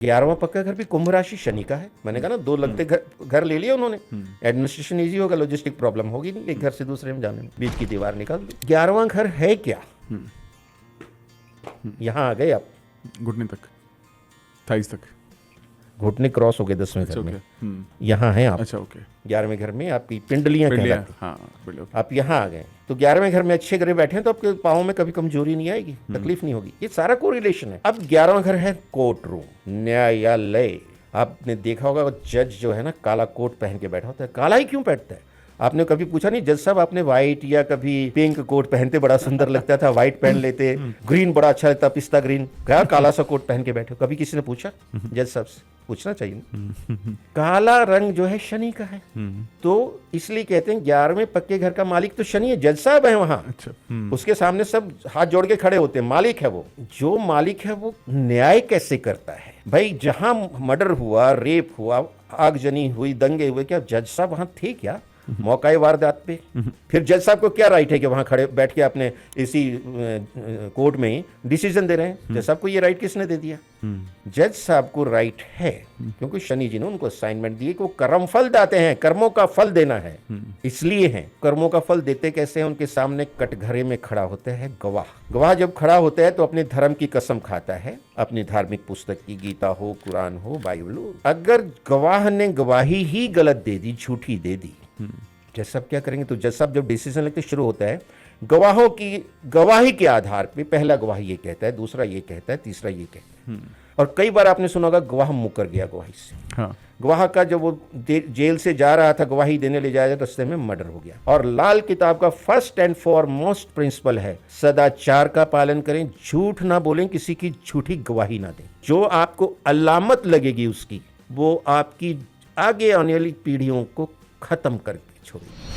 11वां पक्का घर भी कुंभ राशि शनि का है। मैंने कहा ना, 2 लगते घर ले लिए उन्होंने, एडमिनिस्ट्रेशन इजी होगा, लॉजिस्टिक प्रॉब्लम होगी नहीं एक घर से दूसरे में जाने में, बीच की दीवार निकाल दी। 11वां घर है क्या? यहाँ आ गए आप, घुटने तक, थाइस तक, घुटने क्रॉस हो गए 10वें घर में, यहाँ है आप। अच्छा, ओके। 11वें घर में आपकी पिंडलियां कहलाती हैं। हाँ, आप यहाँ आ गए तो 11वें घर में अच्छे ग्रह बैठे हैं तो आपके पाँव में कभी कमजोरी नहीं आएगी, तकलीफ नहीं होगी। ये सारा कोरिलेशन है। अब 11वां घर है कोर्ट रूम, न्यायालय। आपने देखा होगा जज जो है ना, काला कोट पहन के बैठा होता है। काला ही क्यों पहनता है? आपने कभी पूछा नहीं जज साहब, आपने व्हाइट या कभी पिंक कोट पहनते बड़ा सुंदर लगता था, व्हाइट पहन लेते, ग्रीन बड़ा अच्छा लगता, पिस्ता ग्रीन, क्या काला सा कोट पहन के बैठे हो? कभी किसी ने पूछा जज साहब से? पूछना चाहिए ना। काला रंग जो है शनि का है, तो इसलिए कहते हैं 11वें पक्के घर का मालिक तो शनि है, जज साहब है वहां। अच्छा, उसके सामने सब हाथ जोड़ के खड़े होते हैं, मालिक है वो। जो मालिक है वो न्याय कैसे करता है भाई? जहां मर्डर हुआ, रेप हुआ, आगजनी हुई, दंगे हुए, क्या जज साहब वहां थे क्या मौका वारदात पे? फिर जज साहब को क्या राइट है कि वहां खड़े बैठ के अपने इसी कोर्ट में ही डिसीजन दे रहे हैं? जज साहब को ये राइट किसने दे दिया? जज साहब को राइट है क्योंकि शनि जी ने उनको असाइनमेंट दिए कि वो कर्म फल दाते हैं, कर्मों का फल देना है, इसलिए हैं। कर्मों का फल देते कैसे हैं? उनके सामने कटघरे में खड़ा होता है गवाह। गवाह जब खड़ा होता है तो अपने धर्म की कसम खाता है, अपनी धार्मिक पुस्तक की, गीता हो, कुरान हो, बाइबल हो। अगर गवाह ने गवाही ही गलत दे दी, झूठी दे दी, जज साहब क्या करेंगे? तो जज साहब जब डिसीजन लेते शुरू होता है गवाहों की गवाही के आधार पे, पहला गवाह ये कहता है, दूसरा ये कहता है, तीसरा ये कहता है। और कई बार आपने सुना होगा गवाह मुकर गया गवाही से। हाँ। गवाह का जब वो जेल से जा रहा था, गवाही देने ले जाया, रास्ते में मर्डर हो गया। और लाल किताब का फर्स्ट एंड फॉरमोस्ट प्रिंसिपल है सदाचार का पालन करें, झूठ ना बोलें, किसी की झूठी गवाही ना दें। जो आपको अलामत लगेगी उसकी, वो आपकी आगे आने वाली पीढ़ियों को खत्म करके छोड़ेगी।